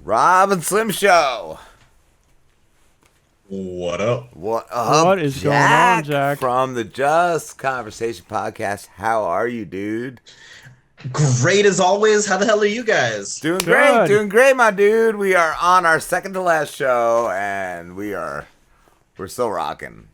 Rob and Slim Show. What up? What up? What is going on, Jack? From the Just Conversation podcast. How are you, dude? Great as always. How the hell are you guys? Doing Good. great, my dude. We are on our second to last show, and we're still rocking,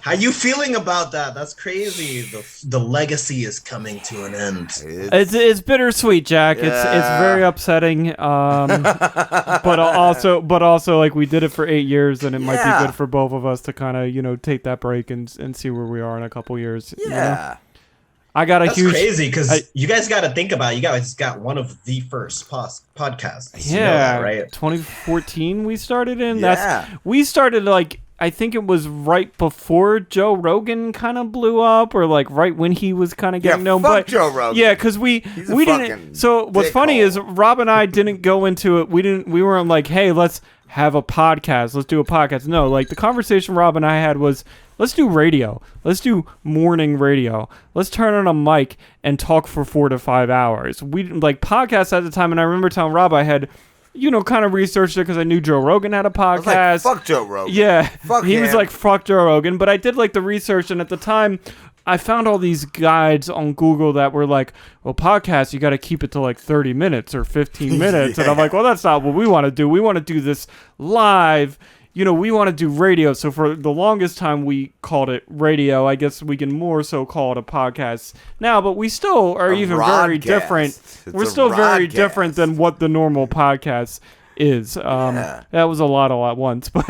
How you feeling about that? That's crazy. The legacy is coming to an end. It's bittersweet, Jack. It's Yeah. very upsetting. But also like we did it for 8 years, and it might Yeah. be good for both of us to kind of take that break and see where we are in a couple years. you know? Yeah. I got a That's huge crazy because you guys got to think about it. You guys got one of the first podcasts. You know that, right? 2014 we started in. Yeah. We started like I think it was right before Joe Rogan kind of blew up, or like right when he was kind of getting known. fuck But Joe Rogan. yeah, because we a didn't. fucking So what's funny dickhole. is Rob and I didn't go into it. We weren't like, hey, let's have a podcast. Let's do a podcast. No, like the conversation Rob and I had was, let's do radio. Let's do morning radio. Let's turn on a mic and talk for 4 to 5 hours. We like podcasts at the time, and I remember telling Rob I had, kind of researched it because I knew Joe Rogan had a I was like, podcast. fuck Joe Rogan. Yeah, Fuck he was him. like, fuck Joe Rogan. But I did like the research, and at the time, I found all these guides on Google that were like, well, podcasts, you got to keep it to like 30 minutes or 15 minutes. And I'm like, well, that's not what we want to do. We want to do this live. We want to do radio. So for the longest time, we called it radio. I guess we can more so call it a podcast now, but we still are even very rodcast. different. It's We're a still very rodcast. different than what the normal podcast is. Yeah. That was a lot all at once, but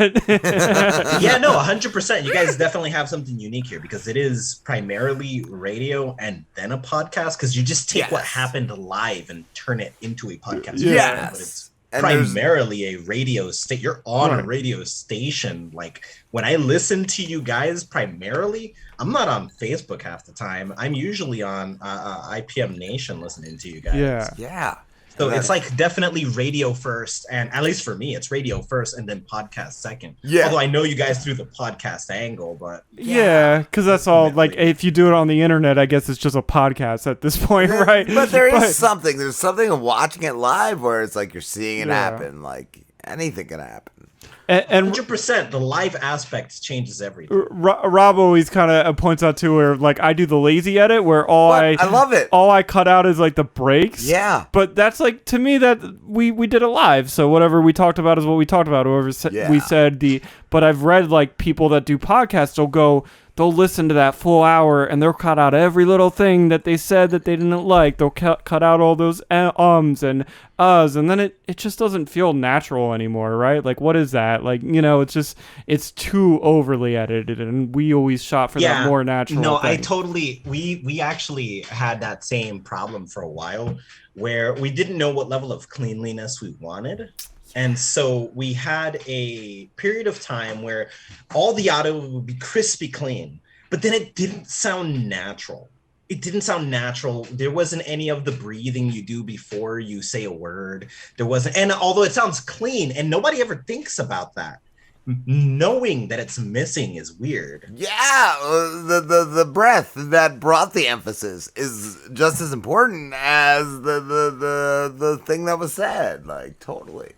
Yeah, no, 100%. You guys definitely have something unique here because it is primarily radio and then a podcast because you just take what Yes. happened live and turn it into a podcast. Yes. But it's And there's- primarily a radio station. You're on a Right. radio station. Like when I listen to you guys primarily, I'm not on Facebook half the time. I'm usually on IPM Nation listening to you guys. yeah. Yeah. So And it's that- like definitely radio first, and at least for me, it's radio first and then podcast second. Yeah. Although I know you guys through the podcast angle, but Yeah, because that's all. Like, Ultimately. if you do it on the internet, I guess it's just a podcast at this point, right? But there is something. There's something of watching it live where it's like you're seeing it Yeah. happen. Like anything can happen. and 100%, the live aspect changes everything. Rob always kind of points out too, where like I do the lazy edit, where But I love it. all I cut out is like the breaks. Yeah. But that's like, to me, that we did it live, so whatever we talked about is what we talked about. Whoever Yeah. we said but I've read like people that do podcasts, they'll listen to that full hour and they'll cut out every little thing that they said that they didn't like. They'll cut out all those ums and uhs, and then it just doesn't feel natural anymore, right? Like, what is that? Like, it's too overly edited, and we always shot for that more natural No, thing. I totally. We actually had that same problem for a while, where we didn't know what level of cleanliness we wanted. And so we had a period of time where all the audio would be crispy clean, but then it didn't sound natural. It didn't sound natural. There wasn't any of the breathing you do before you say a word. There wasn't, and although it sounds clean, and nobody ever thinks about that, knowing that it's missing is weird. Yeah, the breath that brought the emphasis is just as important as the thing that was said. Like totally.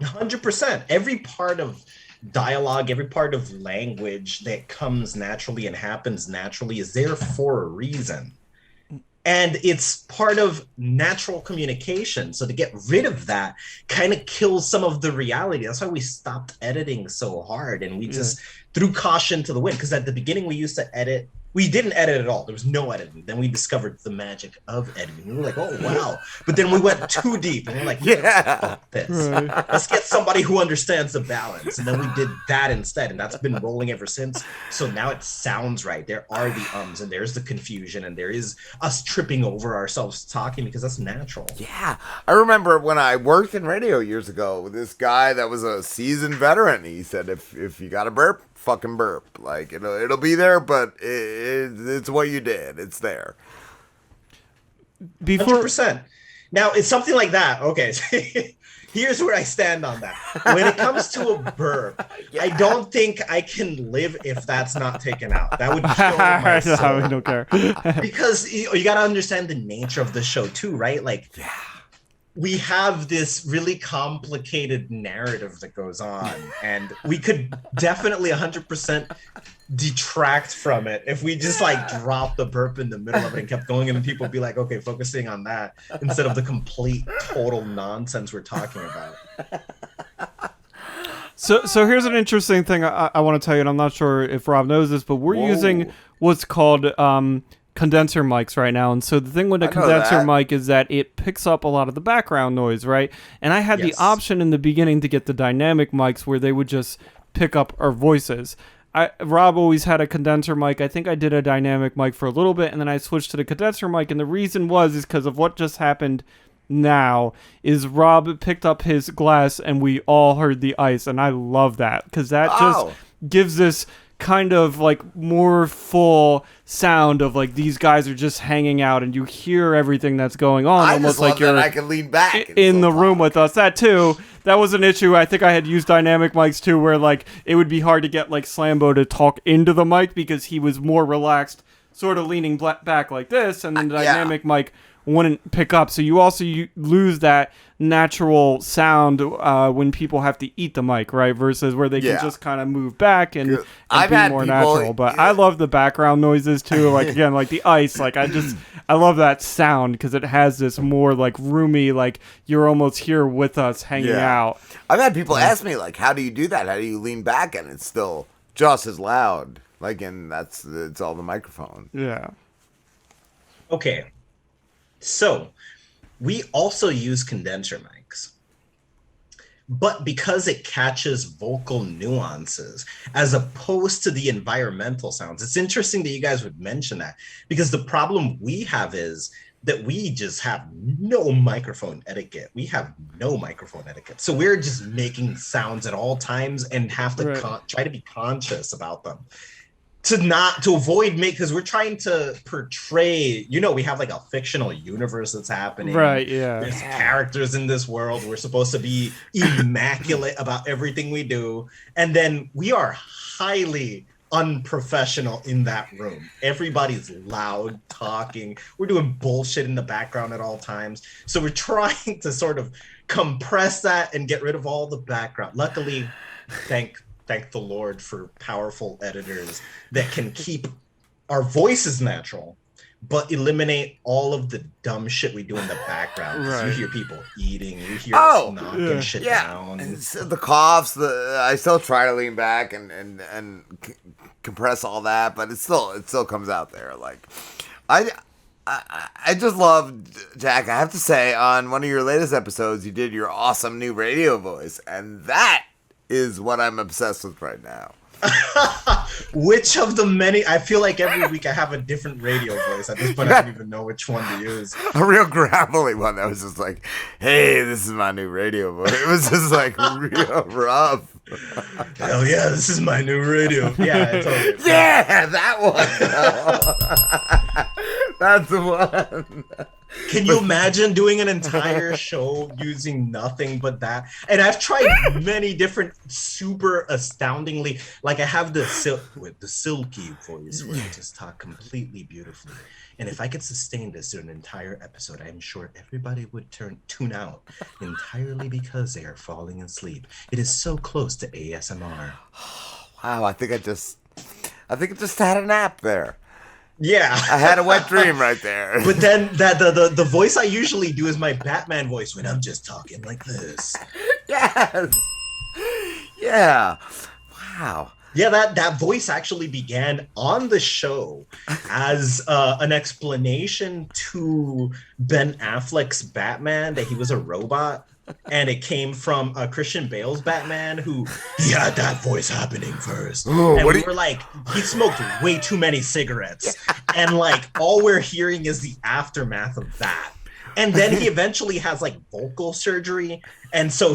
100%. Every part of dialogue, every part of language that comes naturally and happens naturally is there for a reason. And it's part of natural communication. So to get rid of that kind of kills some of the reality. That's why we stopped editing so hard and we just threw caution to the wind. Because at the beginning we used to edit. We didn't edit at all. There was no editing. Then we discovered the magic of editing. We were like, oh, wow. But then we went too deep. And we're like, Yeah. fuck this. Right. Let's get somebody who understands the balance. And then we did that instead. And that's been rolling ever since. So now it sounds right. There are the ums and there's the confusion and there is us tripping over ourselves talking because that's natural. Yeah, I remember when I worked in radio years ago with this guy that was a seasoned veteran. He said, if you got to burp, fucking burp. Like it'll be there, but it's what you did. It's there. Before 100%. Now it's something like that. Okay. Here's where I stand on that. When it comes to a burp, I don't think I can live if that's not taken out. That would kill my I soul. don't care. Because you got to understand the nature of the show too, right? Like, we have this really complicated narrative that goes on, and we could definitely 100% detract from it if we just like dropped the burp in the middle of it and kept going, and then people would be like, okay, focusing on that instead of the complete total nonsense we're talking about. So here's an interesting thing I want to tell you, and I'm not sure if Rob knows this, but we're Whoa. using what's called condenser mics right now. And so the thing with a I know condenser that. mic is that it picks up a lot of the background noise, right? And I had Yes. the option in the beginning to get the dynamic mics where they would just pick up our voices. Rob always had a condenser mic. I think I did a dynamic mic for a little bit, and then I switched to the condenser mic. And the reason is because of what just happened now is Rob picked up his glass and we all heard the ice, and I love that because that Oh. just gives this kind of like more full sound of like these guys are just hanging out and you hear everything that's going on, I almost just love like you're that I can lean back and in still the room talk. with us. That was an issue. I think I had used dynamic mics too, where like it would be hard to get like Slambo to talk into the mic because he was more relaxed, sort of leaning back like this, and then the Yeah. dynamic mic wouldn't pick up. So you also lose that natural sound when people have to eat the mic, right? Versus where they Yeah. can just kind of move back and I've be had more people- natural. But I love the background noises too. Like again, like the ice. Like I love that sound because it has this more like roomy, like you're almost here with us hanging Yeah. out. I've had people ask me like, how do you do that? How do you lean back and it's still just as loud? Like, and it's all the microphone. Yeah. Okay. So, we also use condenser mics. But because it catches vocal nuances as opposed to the environmental sounds, it's interesting that you guys would mention that, because the problem we have is that we just have no microphone etiquette. We have no microphone etiquette. So we're just making sounds at all times and have to Right. try to be conscious about them. To avoid because we're trying to portray, we have like a fictional universe that's happening. Right. Yeah. There's characters in this world. We're supposed to be immaculate about everything we do. And then we are highly unprofessional in that room. Everybody's loud, talking. We're doing bullshit in the background at all times. So we're trying to sort of compress that and get rid of all the background. Luckily, thank the Lord for powerful editors that can keep our voices natural, but eliminate all of the dumb shit we do in the background. 'Cause Right. You hear people eating, you hear Oh, us knocking yeah. shit Yeah, down. and so the coughs. I still try to lean back and compress all that, but it still comes out there. Like, I just love, Jack. I have to say, on one of your latest episodes, you did your awesome new radio voice, and that is what I'm obsessed with right now. Which of the many? I feel like every week I have a different radio voice. At this point, I don't even know which one to use. A real gravelly one that was just like, "Hey, this is my new radio voice." It was just like real rough. Hell yeah, this is my new radio. Yeah, I totally. Yeah, that one. That's the one. Can you imagine doing an entire show using nothing but that? And I've tried many different super astoundingly, like I have the silky voice where I just talk completely beautifully. And if I could sustain this through an entire episode, I'm sure everybody would tune out entirely because they are falling asleep. It is so close to ASMR. Wow, I think I just had a nap there. Yeah. I had a wet dream right there. But then the voice I usually do is my Batman voice when I'm just talking like this. Yes. Yeah. Wow. Yeah, that voice actually began on the show as an explanation to Ben Affleck's Batman that he was a robot. And it came from Christian Bale's Batman, who he had that voice happening first. Ooh, and what we do were like, he smoked way too many cigarettes. And like, all we're hearing is the aftermath of that. And then he eventually has like vocal surgery. And so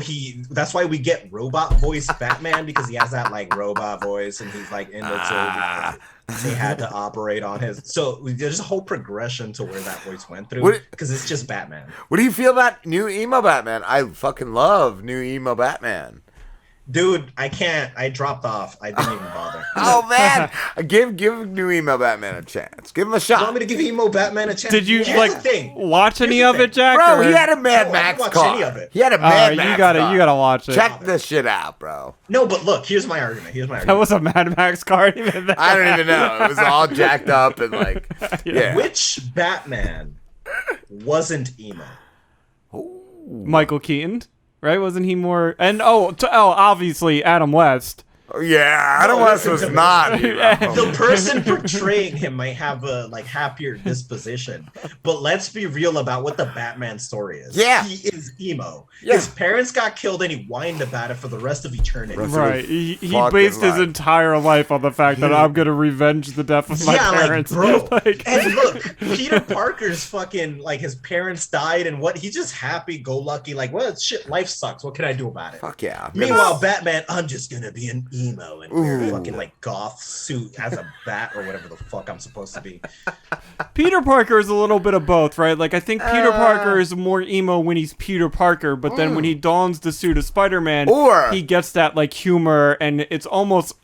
that's why we get robot voice Batman, because he has that like robot voice and he's like in the surgery. They had to operate on his. So there's a whole progression to where that voice went through because it's just Batman. What do you feel about new emo Batman? I fucking love new emo Batman. Dude, I can't. I dropped off. I didn't even bother. Oh man, give new email Batman a chance. Give him a You shot. want me to give Emo Batman a chance? Did you Here's like the thing. watch any Here's of the it, Jack? Bro, or- he had a No, I Mad didn't Max watch car. any of it. He had a Mad Max you car. gotta watch it. Check this shit out, bro. No, but look, here's my argument. That was a Mad Max car. Even that. I don't even know. It was all jacked up and like, yeah. Which Batman wasn't emo? Michael Keaton, right? Wasn't he more? And obviously Adam West. Yeah, Adam West was not. The person portraying him might have a happier disposition, but let's be real about what the Batman story is. Yeah. He is emo. Yeah. His parents got killed and he whined about it for the rest of eternity. Right. He fucking based his life. entire life on the fact that I'm gonna revenge the death of my parents. bro. Like- And look, Peter Parker's fucking his parents died and he's just happy-go-lucky. Well, shit, life sucks. What can I do about it? Fuck yeah. Meanwhile, Batman, I'm just gonna be an emo and wear a Ooh. fucking goth suit as a bat or whatever the fuck I'm supposed to be. Peter Parker is a little bit of both, right? Like I think Peter Parker is more emo when he's Peter Parker, but then when he dons the suit of Spider-Man, Or- he gets that humor, and it's almost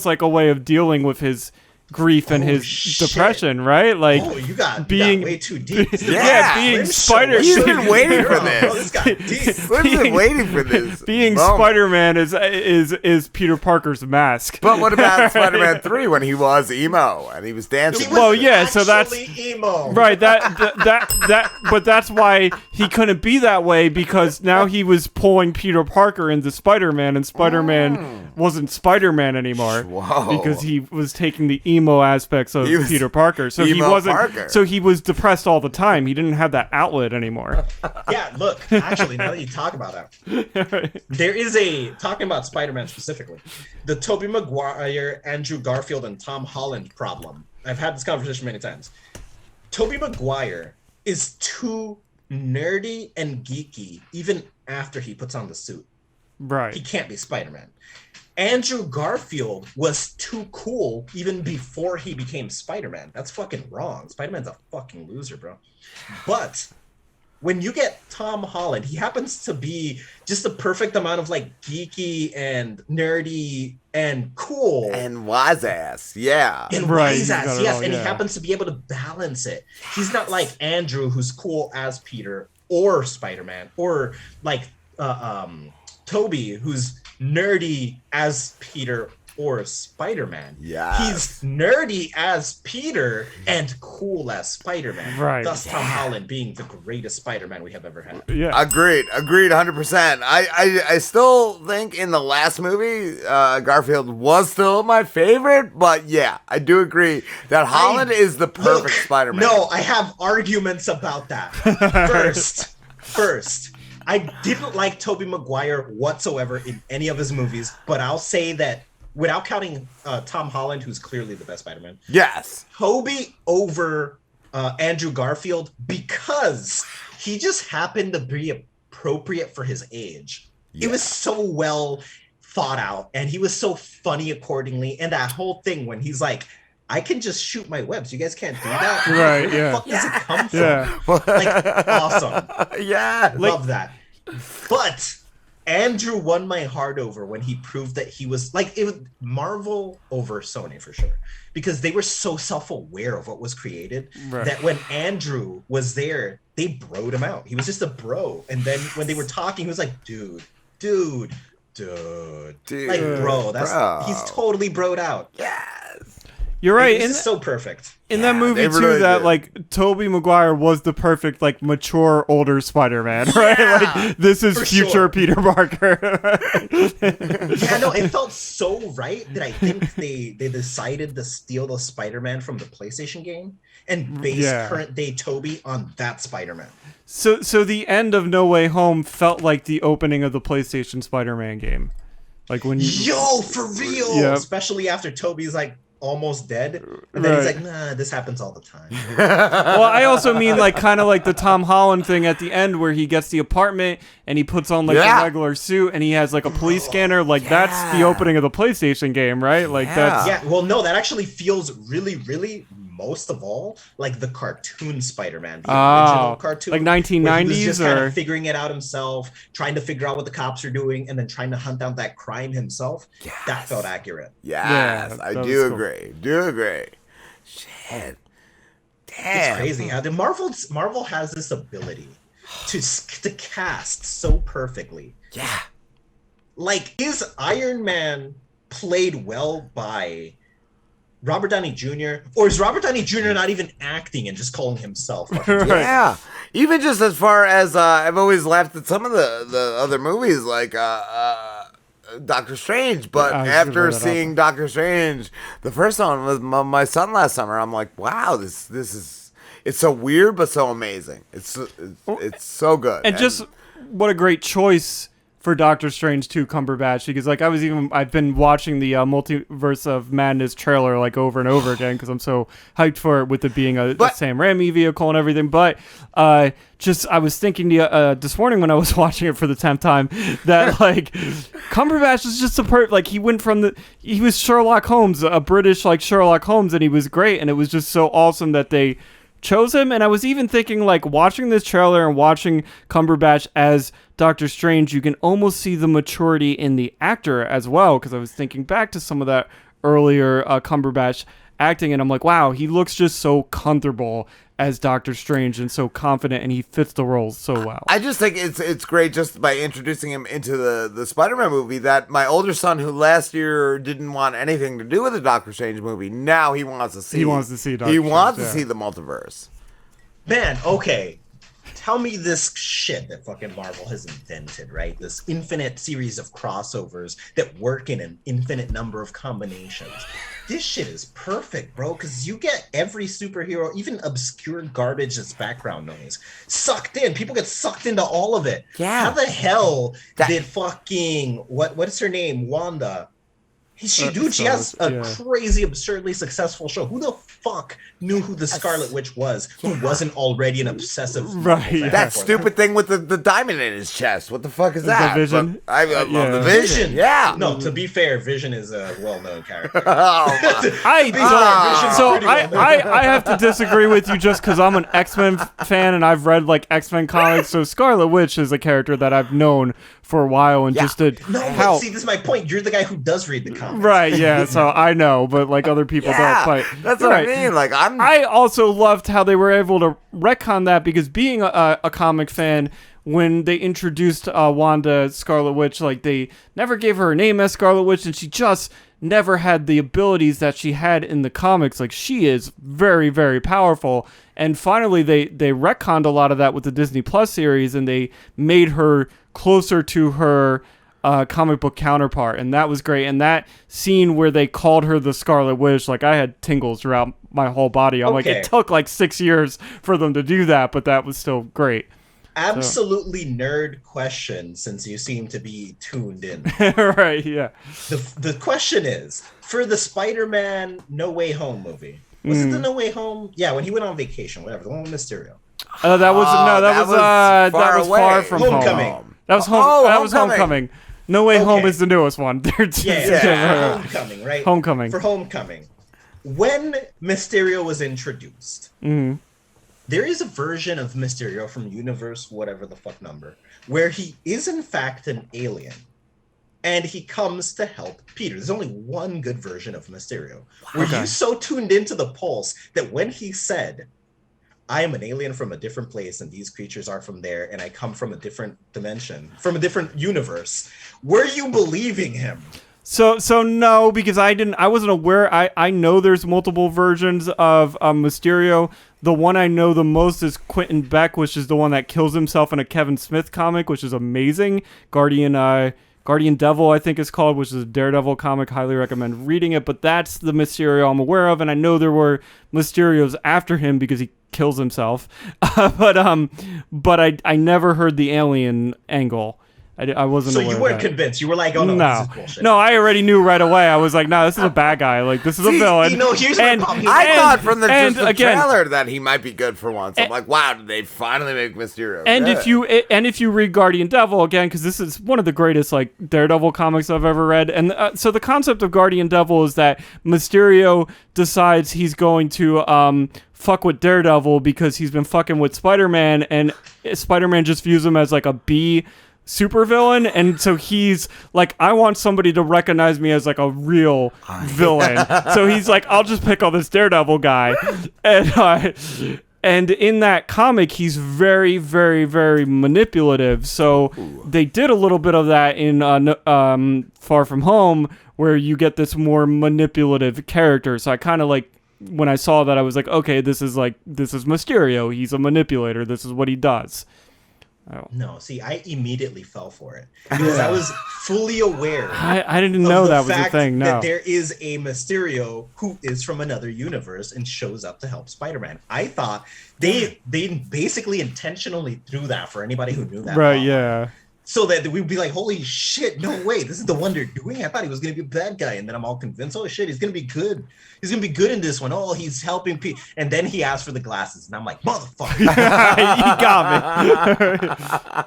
like a way of dealing with his grief and Oh, his shit. depression, right? Like Oh, you got being- way too deep. Yeah, being Slim Spider- Shady. He's been waiting for Bro, this. this got deep. Slim's been waiting for this. being moment. Spider-Man is Peter Parker's mask. But what about Spider-Man 3 when he was emo and he was dancing? He Well, was yeah, so that's- actually emo. Right, but that's why he couldn't be that way, because now he was pulling Peter Parker into Spider-Man, and Spider-Man wasn't Spider-Man anymore. Whoa. Because he was taking the emo aspects of He was Peter Parker. So he emo wasn't Parker. so he was depressed all the time. He didn't have that outlet anymore. Yeah, look, actually, now that you talk about that, there is talking about Spider-Man specifically, the Tobey Maguire, Andrew Garfield, and Tom Holland problem. I've had this conversation many times. Tobey Maguire is too nerdy and geeky even after he puts on the suit. He Right. can't be Spider-Man. Andrew Garfield was too cool even before he became Spider-Man. That's fucking wrong. Spider-Man's a fucking loser, bro. But when you get Tom Holland, he happens to be just the perfect amount of geeky and nerdy and cool. And wise ass, yeah. And Right, wise he's got ass, it yes, all, and yeah. he happens to be able to balance it. He's not like Andrew, who's cool as Peter or Spider-Man, or Toby, who's nerdy as Peter or Spider-Man. Yes. He's nerdy as Peter and cool as Spider-Man. Right. Thus Tom Holland being the greatest Spider-Man we have ever had. Yeah. Agreed 100%. I still think in the last movie, Garfield was still my favorite, but yeah, I do agree that Holland is the perfect Look, Spider-Man. No, I have arguments about that. First, I didn't like Tobey Maguire whatsoever in any of his movies, but I'll say that without counting Tom Holland, who's clearly the best Spider-Man, Yes. Tobey over Andrew Garfield because he just happened to be appropriate for his age. Yeah. It was so well thought out, and he was so funny accordingly. And that whole thing when he's like, I can just shoot my webs. You guys can't do that. Right, Where the yeah. fuck does it come from? Yeah. Awesome. Yeah. Love that. But Andrew won my heart over when he proved that he was it was Marvel over Sony for sure, because they were so self-aware of what was created Right. that when Andrew was there, they broed him out. He was just a bro, and then when they were talking, he was like, dude, Dude, like bro, bro. he's totally broed out. Yes. You're right. It's In, just so perfect. in that Yeah, movie they too, really that did. Tobey Maguire was the perfect mature older Spider-Man, right? Yeah. This is For future sure. Peter Parker. Yeah, no, it felt so right that I think they decided to steal the Spider-Man from the PlayStation game and base Yeah. current day Toby on that Spider-Man. So the end of No Way Home felt like the opening of the PlayStation Spider-Man game. Like when you Yo, for real! Yep. Especially after Toby's almost dead. And then he's Right. like, nah, this happens all the time. Well, I also mean kind of like the Tom Holland thing at the end where he gets the apartment and he puts on Yeah. a regular suit and he has a police scanner. That's the opening of the PlayStation game, right? Yeah. That's Yeah, well, no, that actually feels really, really most of all, like the cartoon Spider-Man, the Oh, original cartoon, like where he was 1990s just kind or of figuring it out himself, trying to figure out what the cops are doing, and then trying to hunt down that crime himself. That felt accurate. Yes, Yeah, I that do was cool. agree. Do agree. Shit. Damn. It's crazy how Marvel has this ability to cast so perfectly. Yeah. Like, is Iron Man played well by Robert Downey Jr., or is Robert Downey Jr. not even acting and just calling himself? Right. Yeah. Even just as far as I've always laughed at some of the other movies like Doctor Strange, but I was gonna after bring that up. seeing Doctor Strange, the first one was my son last summer. I'm like, wow, this is it's so weird but so amazing. It's so good. and just what a great choice for Doctor Strange 2 Cumberbatch, because like I've been watching the Multiverse of Madness trailer like over and over again because I'm so hyped for it with it being a Sam Raimi vehicle and everything. But just I was thinking this morning when I was watching it for the 10th time that like Cumberbatch is just like he was Sherlock Holmes, a British like Sherlock Holmes, and he was great, and it was just so awesome that they chose him. And I was even thinking, like, watching this trailer and watching Cumberbatch as Doctor Strange, you can almost see the maturity in the actor as well, because I was thinking back to some of that earlier Cumberbatch acting, and I'm like, wow, he looks just so comfortable as Doctor Strange and so confident, and he fits the role so well. I just think it's great just by introducing him into the Spider-Man movie that my older son, who last year didn't want anything to do with the Doctor Strange movie, now he wants to see. He wants to see Doctor He Strange, wants to yeah. see the multiverse. Man, okay. Tell me this shit that fucking Marvel has invented, right? This infinite series of crossovers that work in an infinite number of combinations. This shit is perfect, bro, because you get every superhero, even obscure garbage that's background noise, sucked in. People get sucked into all of it. Yeah. How the hell did fucking, what is her name? Wanda. She has a crazy, absurdly successful show. Who the fuck knew who the Scarlet Witch was, who wasn't already an obsessive Right. That stupid thing with the diamond in his chest. What the fuck is that? Vision? But I love Yeah. the Vision. Yeah. No, to be fair, Vision is a well-known character. Oh, I Vision's have to disagree with you just because I'm an X-Men fan and I've read like X-Men comics. So Scarlet Witch is a character that I've known for a while and just did No, but see, this is my point. You're the guy who does read the comics. Right, yeah. So I know, but like other people yeah. don't. But That's what I mean. Like I also loved how they were able to retcon that, because being a comic fan, when they introduced Wanda Scarlet Witch, like they never gave her a name as Scarlet Witch, and she just never had the abilities that she had in the comics. Like she is very, very powerful. And finally, they retconned a lot of that with the Disney Plus series, and they made her closer to her comic book counterpart, and that was great. And that scene where they called her the Scarlet Witch, like I had tingles throughout my whole body. I'm like, it took like 6 years for them to do that, but that was still great. Absolutely nerd question, since you seem to be tuned in. Right, yeah. The question is, for the Spider-Man No Way Home movie, was it the No Way Home? Yeah, when he went on vacation, whatever, the one with Mysterio. That was Far From Homecoming. Home. That was Homecoming. No Way Home is the newest one. Homecoming, right? Homecoming. For Homecoming. When Mysterio was introduced, there is a version of Mysterio from Universe whatever the fuck number, where he is in fact an alien. And he comes to help Peter. There's only one good version of Mysterio. Were you so tuned into the pulse that when he said, I am an alien from a different place and these creatures are from there and I come from a different dimension, from a different universe, were you believing him? So no, because I wasn't aware. I know there's multiple versions of Mysterio. The one I know the most is Quentin Beck, which is the one that kills himself in a Kevin Smith comic, which is amazing. Guardian Devil, I think it's called, which is a Daredevil comic. Highly recommend reading it. But that's the Mysterio I'm aware of, and I know there were Mysterios after him because he kills himself. But I never heard the alien angle. I wasn't So aware you of weren't that. convinced. You were like, oh no, this is bullshit. No, I already knew right away. I was like, no, this is a bad guy. Like, this is a villain. You know, here's my problem. I thought from and just the again- trailer that he might be good for once. I'm like, wow, did they finally make Mysterio? And good? if you read Guardian Devil again, because this is one of the greatest like Daredevil comics I've ever read, and so the concept of Guardian Devil is that Mysterio decides he's going to fuck with Daredevil because he's been fucking with Spider-Man, and Spider-Man just views him as like a B supervillain, and so he's like, I want somebody to recognize me as like a real villain. So he's like, I'll just pick on this Daredevil guy, and in that comic, he's very, very, very manipulative. So they did a little bit of that in Far From Home, where you get this more manipulative character. So I kind of like, when I saw that, I was like, okay, this is Mysterio. He's a manipulator. This is what he does. No, see, I immediately fell for it because I was fully aware. I didn't of know the that was a fact thing. No. that there is a Mysterio who is from another universe and shows up to help Spider-Man. I thought they basically intentionally threw that for anybody who knew that. Right, plot. yeah. So that we'd be like, holy shit, no way, this is the one they're doing? I thought he was going to be a bad guy. And then I'm all convinced, oh shit, he's going to be good. He's going to be good in this one. Oh, he's helping people. And then he asked for the glasses. And I'm like, motherfucker. You got me.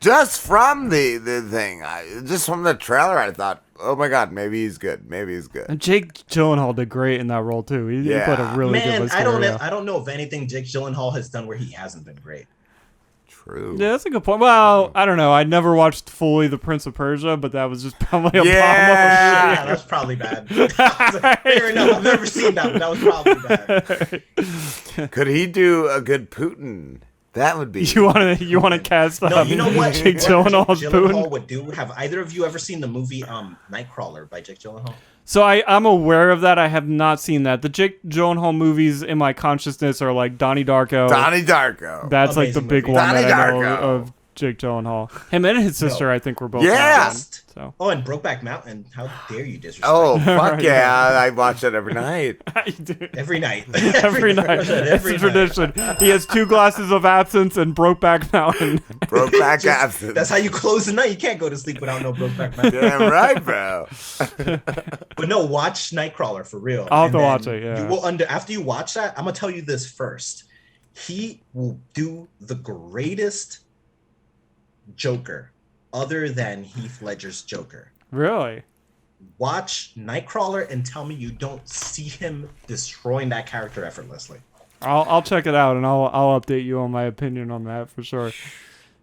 Just from the thing, just from the trailer, I thought, oh my god, maybe he's good. Maybe he's good. And Jake Gyllenhaal did great in that role too. He played a really good Man, Mysterio. I don't know if anything Jake Gyllenhaal has done where he hasn't been great. True. Yeah, that's a good point. Well, I don't know. I never watched fully The Prince of Persia, but that was just probably a Yeah. Yeah, that's probably bad. Fair enough. I've never seen that, but that was probably bad. Could he do a good Putin? That would be. You want to cast No, you know what? Jake What Gyllenhaal as Jake Gyllenhaal Putin? would do. Have either of you ever seen the movie Nightcrawler by Jake Gyllenhaal? So I'm aware of that. I have not seen that. The Jake Gyllenhaal movies in my consciousness are like Donnie Darko. Donnie Darko. That's like the Amazing big movie. one Donnie that I know Darko. of Jake Gyllenhaal. Him and his sister, I think, were both. Yeah. in that one, so. Oh, and Brokeback Mountain. How dare you disrespect Oh fuck Right. yeah! I watch it every night. every night. Every night. It's a tradition. He has 2 glasses of absinthe and Brokeback Mountain. Brokeback absence. That's how you close the night. You can't go to sleep without no Brokeback Mountain. Damn right, bro. But no, watch Nightcrawler for real. I'll have And to watch then it, yeah. You will after you watch that, I'm gonna tell you this first. He will do the greatest Joker other than Heath Ledger's Joker. Really? Watch Nightcrawler and tell me you don't see him destroying that character effortlessly. I'll check it out and I'll update you on my opinion on that for sure.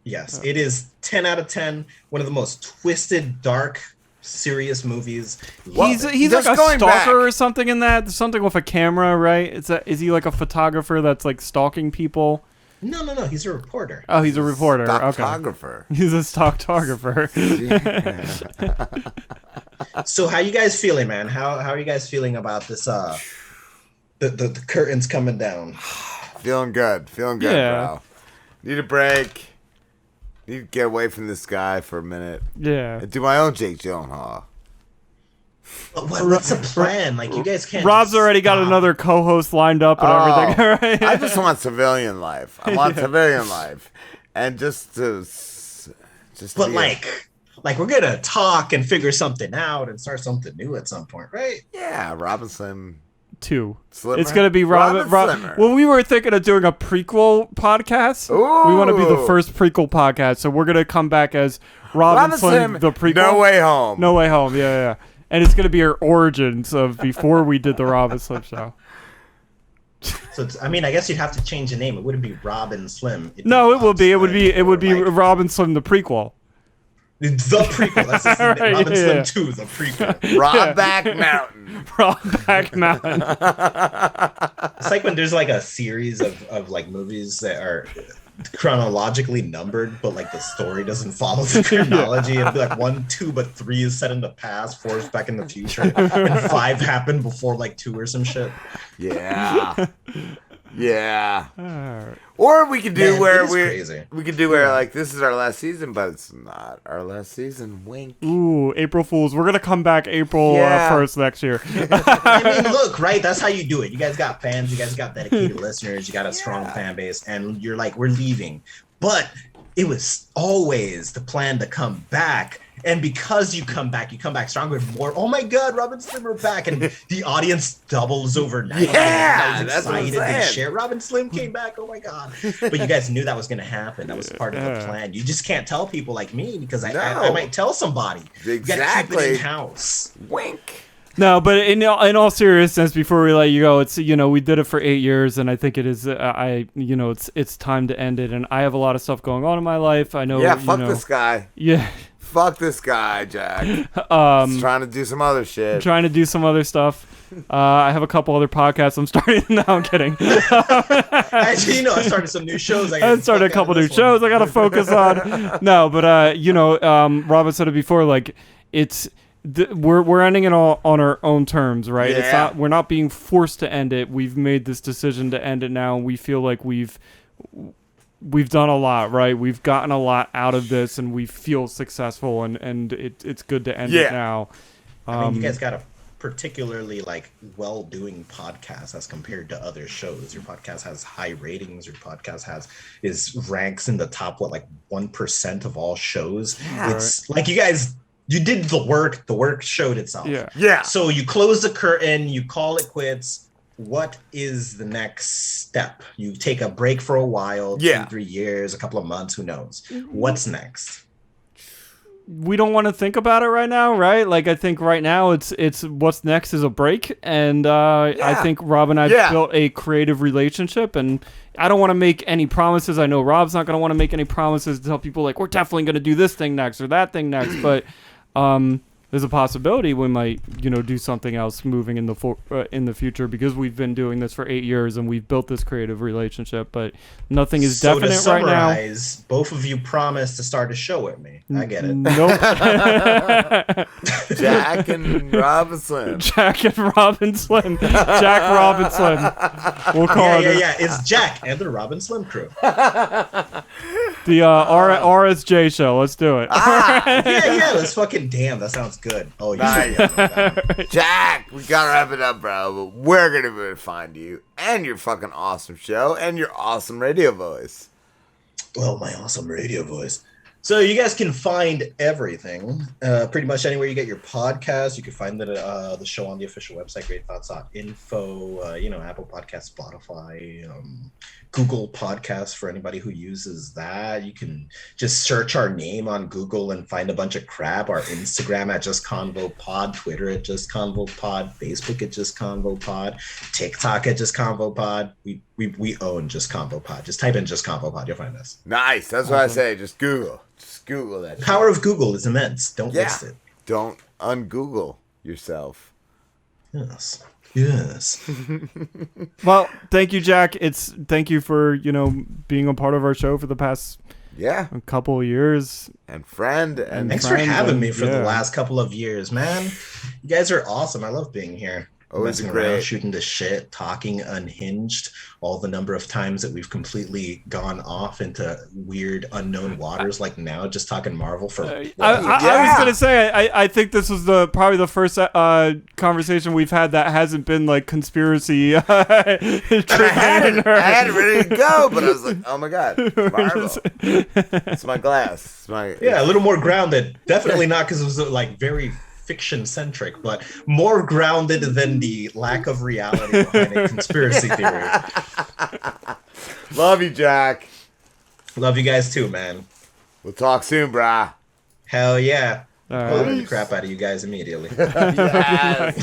Yes, it is 10 out of 10. One of the most twisted, dark, serious movies. Love He's it. like Just a going stalker back. or something in that. Something with a camera, right? Is he like a photographer that's like stalking people? No. He's a reporter. Oh, he's a reporter. Okay. Photographer. He's a stalktographer. So how you guys feeling, man? How are you guys feeling about this? The curtains coming down. Feeling good. Feeling good, Yeah. bro. Need a break. Need to get away from this guy for a minute. Yeah. And do my own Jake Gyllenhaal. But what's the plan? Like you guys can't. Rob's just already got stop. another co-host lined up and everything. Right? I just want civilian life. I want civilian life. And just to But be like we're gonna talk and figure something out and start something new at some point, right? yeah, Robin Slim. 2. Slimmer? It's gonna be Robin. Slimmer. Well, we were thinking of doing a prequel podcast. We want to be the Ooh. first prequel podcast, so we're gonna come back as Robin Slim, the prequel. No Way Home. No Way Home. Yeah. And it's gonna be our origins of before we did the Robin Slim show. So I guess you'd have to change the name. It wouldn't be Robin Slim. It'd No, it Rob would be. It would Slim be. It would be or, like, Robin Slim, the prequel. the prequel. That's his name. Right, Robin yeah. Slim 2, the prequel. Rob-back Mountain. Brokeback Mountain. It's like when there's like a series of like movies that are chronologically numbered, but like the story doesn't follow the chronology. It'll be like 1, 2, but 3 is set in the past, 4 is back in the future, and 5 happened before like 2 or some shit. Yeah. Yeah. Alright. Or we could do Man, where it is crazy. we could do where like this is our last season, but it's not our last season. Wink. Ooh, April Fools. We're gonna come back April Yeah. 1st next year. I mean, look, right? That's how you do it. You guys got fans, you guys got dedicated listeners, you got a strong fan base, and you're like, we're leaving. But it was always the plan to come back. And because you come back stronger and more. Oh my God, Robin Slim are back, and the audience doubles overnight. Yeah, and that's what I'm excited. They saying. share. Robin Slim came back. Oh my God! But you guys knew that was going to happen. That was part of the plan. You just can't tell people like me because I might tell somebody. Exactly. You got to keep it in house. Wink. No, but in all seriousness, before we let you go, it's we did it for 8 years, and I think it is it's time to end it. And I have a lot of stuff going on in my life. I know. Yeah, fuck this guy. Yeah. Fuck this guy, Jack. He's trying to do some other shit. Trying to do some other stuff. I have a couple other podcasts I'm starting. No, I'm kidding. Actually, I started some new shows. I started a couple new shows I got to focus on. No, but Robin said it before. Like, it's we're ending it all on our own terms, right? Yeah. It's not. We're not being forced to end it. We've made this decision to end it now, and we feel like we've done a lot, right? We've gotten a lot out of this, and we feel successful, and it's good to end it now. I mean, you guys got a particularly well-doing podcast as compared to other shows. Your podcast has high ratings. Your podcast is ranks in the top 1% of all shows. Yeah. It's like you guys. You did the work. The work showed itself. Yeah. So you close the curtain. You call it quits. What is the next step? You take a break for a while, 2-3 years, a couple of months, who knows? What's next? We don't want to think about it right now, right? Like, I think right now it's what's next is a break, and I think Rob and I built a creative relationship, and I don't want to make any promises. I know Rob's not going to want to make any promises to tell people we're definitely going to do this thing next or that thing next, but there's a possibility we might, do something else moving in the future, because we've been doing this for 8 years and we've built this creative relationship, but nothing is definite to right now. Both of you promised to start a show with me. I get it. Nope. Jack and Robin Slim. Jack and Robin Slim. Jack Robin Slim. We'll call it. Yeah. It's Jack and the Robin Slim crew. The RSJ show. Let's do it. Yeah. Let's fucking damn. That sounds good. Oh, yeah. Jack, we gotta wrap it up, bro. But we're gonna be able to find you and your fucking awesome show and your awesome radio voice. Well, my awesome radio voice. So you guys can find everything pretty much anywhere you get your podcast. You can find the show on the official website, greatthoughts.info, Apple Podcasts, Spotify, Google Podcasts for anybody who uses that. You can just search our name on Google and find a bunch of crap. Our Instagram at Just Convo Pod, Twitter at Just Convo Pod, Facebook at Just Convo Pod, TikTok at Just Convo Pod. We own Just Convo Pod. Just type in Just Convo Pod, you'll find us. Nice. That's what I say. Just Google. Just Google that. The power of Google is immense. Don't waste it. Don't un-Google yourself. Yes. Well, thank you, Jack. Thank you for being a part of our show for the past couple of years. And friend. And thanks for having me for the last couple of years, man. You guys are awesome. I love being here. Always messing great. around, shooting the shit, talking unhinged. All the number of times that we've completely gone off into weird unknown waters, like now, just talking Marvel for. I was gonna say I think this was probably the first conversation we've had that hasn't been conspiracy. I had it ready to go, but I was like, oh my god, Marvel. It's my glass. A little more grounded. Definitely not because it was very fiction centric, but more grounded than the lack of reality behind a conspiracy theory. Love you, Jack. Love you guys too, man. We'll talk soon, brah. Hell yeah. All Pulling right. the crap out of you guys immediately. Yes.